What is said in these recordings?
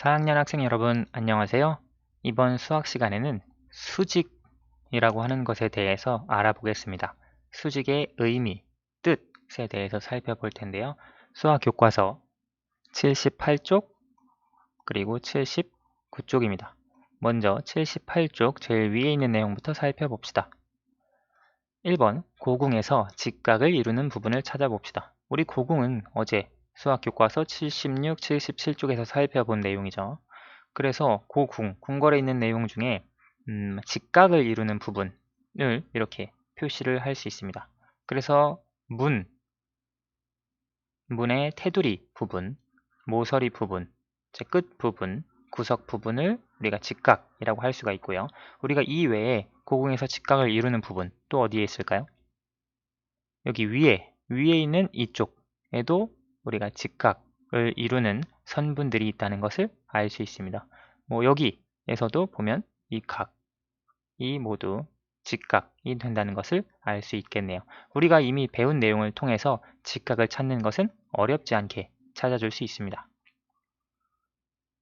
4학년 학생 여러분, 안녕하세요. 이번 수학 시간에는 수직이라고 하는 것에 대해서 알아보겠습니다. 수직의 의미, 뜻에 대해서 살펴볼 텐데요. 수학 교과서 78쪽 그리고 79쪽입니다. 먼저 78쪽 제일 위에 있는 내용부터 살펴봅시다. 1번, 고궁에서 직각을 이루는 부분을 찾아봅시다. 우리 고궁은 어제 수학 교과서 76, 77쪽에서 살펴본 내용이죠. 그래서 고궁, 궁궐에 있는 내용 중에 직각을 이루는 부분을 이렇게 표시를 할 수 있습니다. 그래서 문의 테두리 부분, 모서리 부분, 끝 부분, 구석 부분을 우리가 직각이라고 할 수가 있고요. 우리가 이 외에 고궁에서 직각을 이루는 부분 또 어디에 있을까요? 여기 위에 있는 이쪽에도 우리가 직각을 이루는 선분들이 있다는 것을 알 수 있습니다. 여기에서도 보면 이 각이 모두 직각이 된다는 것을 알 수 있겠네요. 우리가 이미 배운 내용을 통해서 직각을 찾는 것은 어렵지 않게 찾아줄 수 있습니다.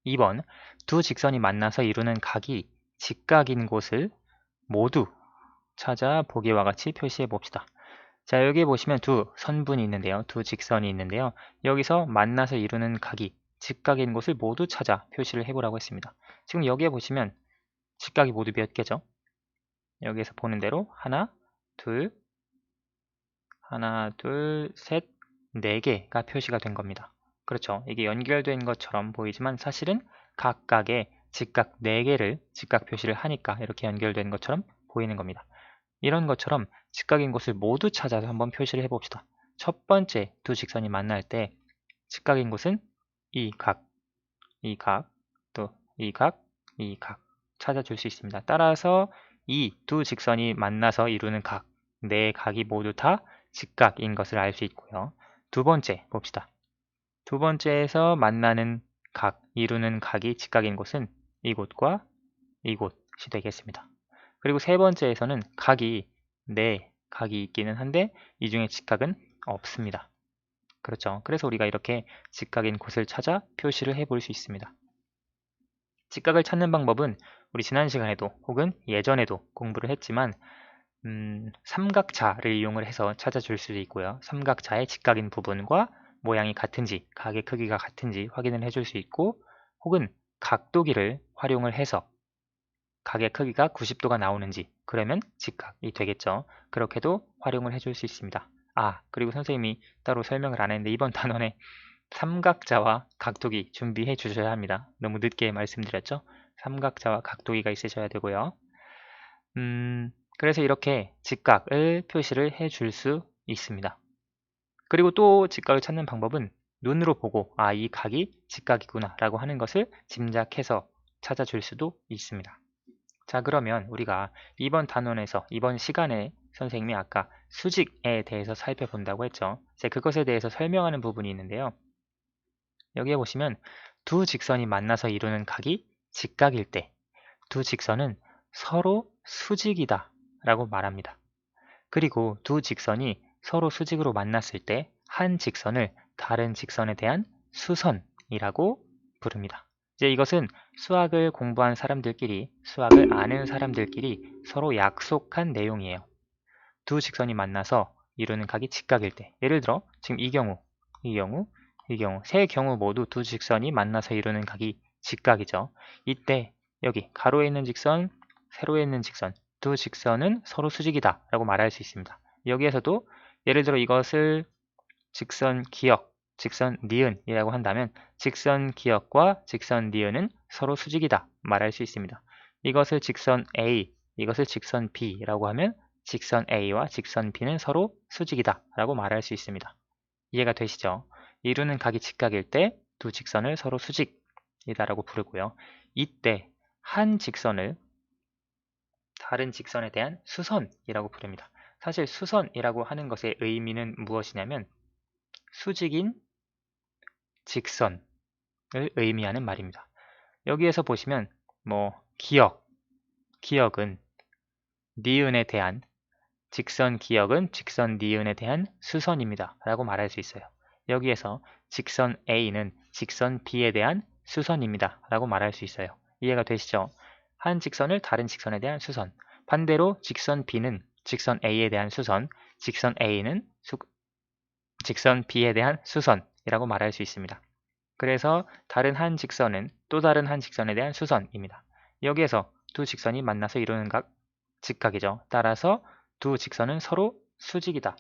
2번, 두 직선이 만나서 이루는 각이 직각인 곳을 모두 찾아 보기와 같이 표시해 봅시다. 자, 여기 보시면 두 선분이 있는데요. 두 직선이 있는데요. 여기서 만나서 이루는 각이 직각인 곳을 모두 찾아 표시를 해보라고 했습니다. 지금 여기에 보시면 직각이 모두 몇 개죠? 여기에서 보는 대로 하나, 둘, 셋, 네 개가 표시가 된 겁니다. 그렇죠. 이게 연결된 것처럼 보이지만 사실은 각각의 직각 4개를 직각 표시를 하니까 이렇게 연결된 것처럼 보이는 겁니다. 이런 것처럼 직각인 곳을 모두 찾아서 한번 표시를 해봅시다. 첫 번째 두 직선이 만날 때 직각인 곳은 이 각, 또 이 각, 이 각 찾아줄 수 있습니다. 따라서 이 두 직선이 만나서 이루는 각, 네 각이 모두 다 직각인 것을 알 수 있고요. 두 번째 봅시다. 두 번째에서 만나는 각, 이루는 각이 직각인 곳은 이곳과 이곳이 되겠습니다. 그리고 세 번째에서는 각이 있기는 한데 이 중에 직각은 없습니다. 그렇죠. 그래서 우리가 이렇게 직각인 곳을 찾아 표시를 해볼 수 있습니다. 직각을 찾는 방법은 우리 지난 시간에도 혹은 예전에도 공부를 했지만 삼각자를 이용을 해서 찾아줄 수도 있고요. 삼각자의 직각인 부분과 모양이 같은지, 각의 크기가 같은지 확인을 해줄 수 있고 혹은 각도기를 활용을 해서 각의 크기가 90도가 나오는지 그러면 직각이 되겠죠. 그렇게도 활용을 해줄 수 있습니다. 그리고 선생님이 따로 설명을 안 했는데 이번 단원에 삼각자와 각도기 준비해 주셔야 합니다. 너무 늦게 말씀드렸죠? 삼각자와 각도기가 있으셔야 되고요. 그래서 이렇게 직각을 표시를 해줄 수 있습니다. 그리고 또 직각을 찾는 방법은 눈으로 보고 이 각이 직각이구나 라고 하는 것을 짐작해서 찾아줄 수도 있습니다. 자, 그러면 우리가 이번 단원에서 이번 시간에 선생님이 아까 수직에 대해서 살펴본다고 했죠. 이제 그것에 대해서 설명하는 부분이 있는데요. 여기에 보시면 두 직선이 만나서 이루는 각이 직각일 때 두 직선은 서로 수직이다 라고 말합니다. 그리고 두 직선이 서로 수직으로 만났을 때 한 직선을 다른 직선에 대한 수선이라고 부릅니다. 이제 이것은 수학을 공부한 사람들끼리, 수학을 아는 사람들끼리 서로 약속한 내용이에요. 두 직선이 만나서 이루는 각이 직각일 때, 예를 들어 지금 이 경우, 세 경우 모두 두 직선이 만나서 이루는 각이 직각이죠. 이때 여기 가로에 있는 직선, 세로에 있는 직선, 두 직선은 서로 수직이다 라고 말할 수 있습니다. 여기에서도 예를 들어 이것을 직선 기역, 직선 니은이라고 한다면 직선 기역과 직선 니은은 서로 수직이다 말할 수 있습니다. 이것을 직선 A, 이것을 직선 B라고 하면 직선 A와 직선 B는 서로 수직이다 라고 말할 수 있습니다. 이해가 되시죠? 이루는 각이 직각일 때 두 직선을 서로 수직이다 라고 부르고요. 이때 한 직선을 다른 직선에 대한 수선이라고 부릅니다. 사실 수선이라고 하는 것의 의미는 무엇이냐면 수직인 직선을 의미하는 말입니다. 여기에서 보시면 기역은 니은에 대한 직선 기역은 직선 니은에 대한 수선입니다 라고 말할 수 있어요. 여기에서 직선 A는 직선 B에 대한 수선입니다 라고 말할 수 있어요. 이해가 되시죠? 한 직선을 다른 직선에 대한 수선. 반대로 직선 B는 직선 A에 대한 수선, 직선 A는 직선 B에 대한 수선이라고 말할 수 있습니다. 그래서 다른 한 직선은 또 다른 한 직선에 대한 수선입니다. 여기에서 두 직선이 만나서 이루는 각 직각이죠. 따라서 두 직선은 서로 수직이다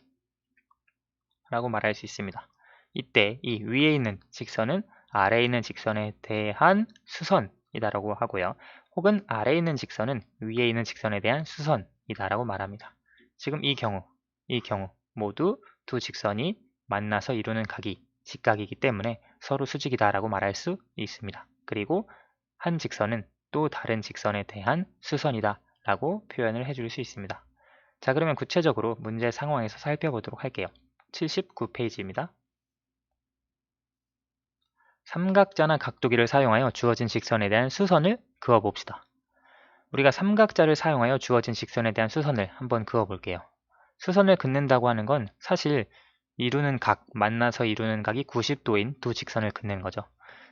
라고 말할 수 있습니다. 이때 이 위에 있는 직선은 아래에 있는 직선에 대한 수선이다 라고 하고요. 혹은 아래에 있는 직선은 위에 있는 직선에 대한 수선이다 라고 말합니다. 지금 이 경우 모두 두 직선이 만나서 이루는 각이 직각이기 때문에 서로 수직이다 라고 말할 수 있습니다. 그리고 한 직선은 또 다른 직선에 대한 수선이다 라고 표현을 해줄 수 있습니다. 자, 그러면 구체적으로 문제 상황에서 살펴보도록 할게요. 79페이지입니다. 삼각자나 각도기를 사용하여 주어진 직선에 대한 수선을 그어봅시다. 우리가 삼각자를 사용하여 주어진 직선에 대한 수선을 한번 그어볼게요. 수선을 긋는다고 하는 건 사실 이루는 각, 만나서 이루는 각이 90도인 두 직선을 긋는 거죠.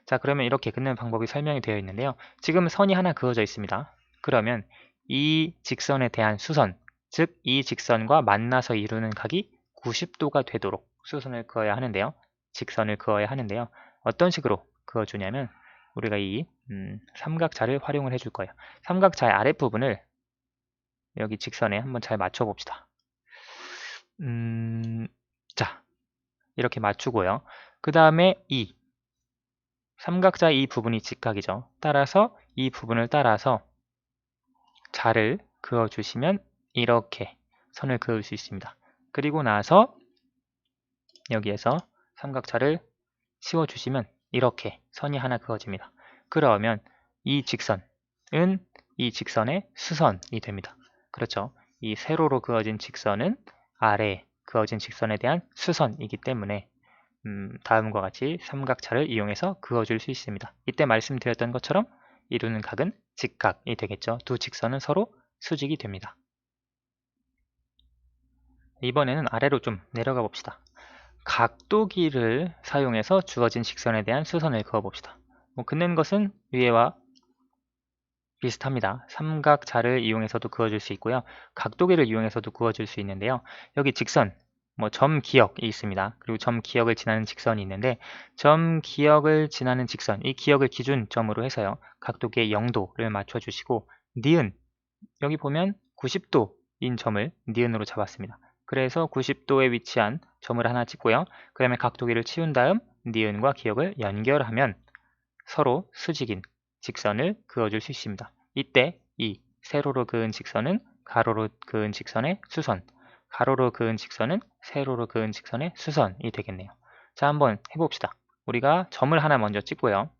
자, 그러면 이렇게 긋는 방법이 설명이 되어 있는데요. 지금 선이 하나 그어져 있습니다. 그러면 이 직선에 대한 수선, 즉 이 직선과 만나서 이루는 각이 90도가 되도록 수선을 그어야 하는데요. 직선을 그어야 하는데요. 어떤 식으로 그어주냐면 우리가 이 삼각자를 활용을 해줄 거예요. 삼각자의 아랫부분을 여기 직선에 한번 잘 맞춰봅시다. 자, 이렇게 맞추고요. 그 다음에 이 삼각자의 이 부분이 직각이죠. 따라서 이 부분을 따라서 자를 그어주시면 이렇게 선을 그을 수 있습니다. 그리고 나서 여기에서 삼각자를 씌워주시면 이렇게 선이 하나 그어집니다. 그러면 이 직선은 이 직선의 수선이 됩니다. 그렇죠? 이 세로로 그어진 직선은 아래에 그어진 직선에 대한 수선이기 때문에 다음과 같이 삼각자를 이용해서 그어줄 수 있습니다. 이때 말씀드렸던 것처럼 이루는 각은 직각이 되겠죠. 두 직선은 서로 수직이 됩니다. 이번에는 아래로 좀 내려가 봅시다. 각도기를 사용해서 주어진 직선에 대한 수선을 그어봅시다. 긋는 것은 위에와 비슷합니다. 삼각자를 이용해서도 그어줄 수 있고요. 각도기를 이용해서도 그어줄 수 있는데요. 여기 직선, 점 기역이 있습니다. 그리고 점 기역을 지나는 직선이 있는데 점 기역을 지나는 직선, 이 기역을 기준점으로 해서요. 각도기의 0도를 맞춰주시고 니은, 여기 보면 90도인 점을 니은으로 잡았습니다. 그래서 90도에 위치한 점을 하나 찍고요. 그 다음에 각도기를 치운 다음 니은과 기역을 연결하면 서로 수직인 직선을 그어줄 수 있습니다. 이때 이 세로로 그은 직선은 가로로 그은 직선의 수선, 가로로 그은 직선은 세로로 그은 직선의 수선이 되겠네요. 자, 한번 해봅시다. 우리가 점을 하나 먼저 찍고요.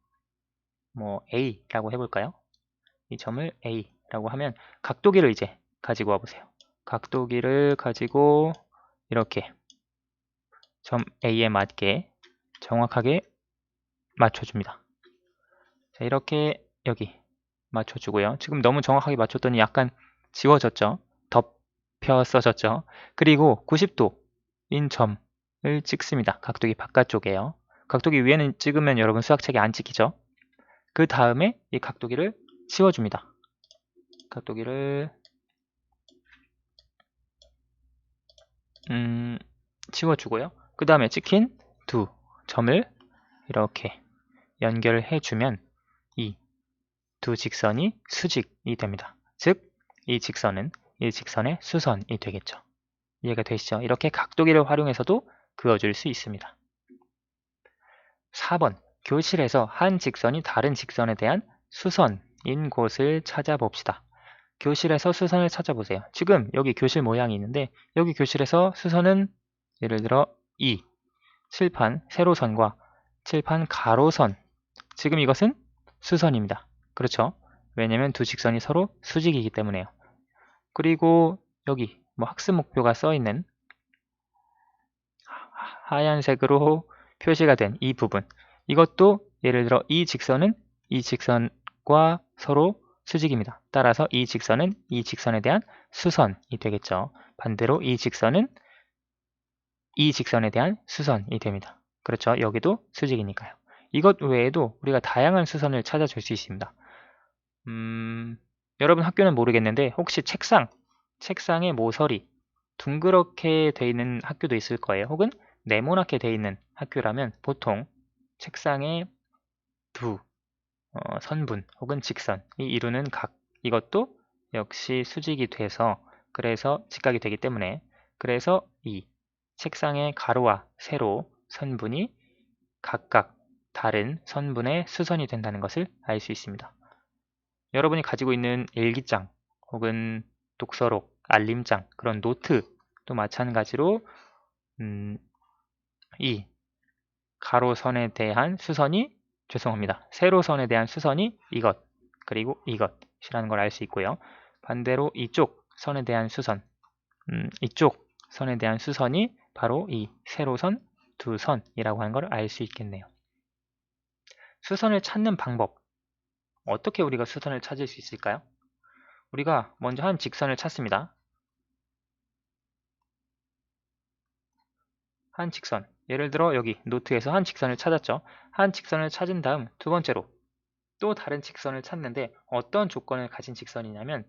A라고 해볼까요? 이 점을 A라고 하면 각도기를 이제 가지고 와보세요. 각도기를 가지고 이렇게 점 A에 맞게 정확하게 맞춰줍니다. 자, 이렇게 여기 맞춰주고요. 지금 너무 정확하게 맞췄더니 약간 지워졌죠? 덮여 써졌죠? 그리고 90도인 점을 찍습니다. 각도기 바깥쪽에요. 각도기 위에는 찍으면 여러분 수학책에 안 찍히죠? 그 다음에 이 각도기를 치워줍니다. 각도기를 치워주고요. 그 다음에 찍힌 두 점을 이렇게 연결을 해주면 이 두 직선이 수직이 됩니다. 즉, 이 직선은 이 직선의 수선이 되겠죠. 이해가 되시죠? 이렇게 각도기를 활용해서도 그어줄 수 있습니다. 4번, 교실에서 한 직선이 다른 직선에 대한 수선인 곳을 찾아봅시다. 교실에서 수선을 찾아보세요. 지금 여기 교실 모양이 있는데 여기 교실에서 수선은 예를 들어 이 칠판 세로선과 칠판 가로선, 지금 이것은 수선입니다. 그렇죠? 왜냐면 두 직선이 서로 수직이기 때문에요. 그리고 여기 학습 목표가 써있는 하얀색으로 표시가 된 이 부분, 이것도 예를 들어 이 직선은 이 직선과 서로 수직입니다. 따라서 이 직선은 이 직선에 대한 수선이 되겠죠. 반대로 이 직선은 이 직선에 대한 수선이 됩니다. 그렇죠? 여기도 수직이니까요. 이것 외에도 우리가 다양한 수선을 찾아줄 수 있습니다. 여러분 학교는 모르겠는데 혹시 책상에 모서리 둥그렇게 돼 있는 학교도 있을 거예요. 혹은 네모나게 돼 있는 학교라면 보통 책상에 두 선분 혹은 직선이 이루는 각, 이것도 역시 수직이 돼서, 그래서 직각이 되기 때문에, 그래서 이 책상의 가로와 세로 선분이 각각 다른 선분의 수선이 된다는 것을 알 수 있습니다. 여러분이 가지고 있는 일기장 혹은 독서록, 알림장, 그런 노트도 마찬가지로 이 가로선에 대한 수선이, 죄송합니다, 세로선에 대한 수선이 이것, 그리고 이것이라는 걸 알 수 있고요. 반대로 이쪽 선에 대한 수선, 이쪽 선에 대한 수선이 바로 이 세로선 두 선이라고 하는 걸 알 수 있겠네요. 수선을 찾는 방법, 어떻게 우리가 수선을 찾을 수 있을까요? 우리가 먼저 한 직선을 찾습니다. 한 직선, 예를 들어 여기 노트에서 한 직선을 찾았죠. 한 직선을 찾은 다음 두 번째로 또 다른 직선을 찾는데 어떤 조건을 가진 직선이냐면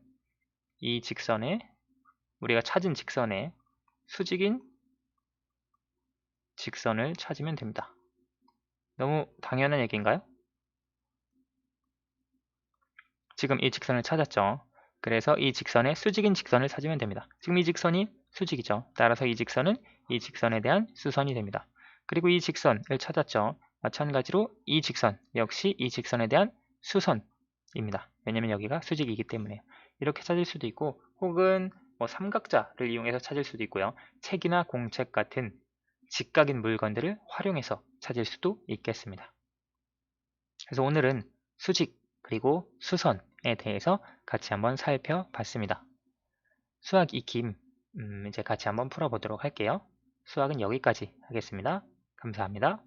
이 직선에, 우리가 찾은 직선에 수직인 직선을 찾으면 됩니다. 너무 당연한 얘기인가요? 지금 이 직선을 찾았죠. 그래서 이 직선에 수직인 직선을 찾으면 됩니다. 지금 이 직선이 수직이죠. 따라서 이 직선은 이 직선에 대한 수선이 됩니다. 그리고 이 직선을 찾았죠. 마찬가지로 이 직선 역시 이 직선에 대한 수선입니다. 왜냐면 여기가 수직이기 때문에. 이렇게 찾을 수도 있고, 혹은 뭐 삼각자를 이용해서 찾을 수도 있고요. 책이나 공책 같은 직각인 물건들을 활용해서 찾을 수도 있겠습니다. 그래서 오늘은 수직 그리고 수선에 대해서 같이 한번 살펴봤습니다. 수학 익힘 이제 같이 한번 풀어보도록 할게요. 수학은 여기까지 하겠습니다. 감사합니다.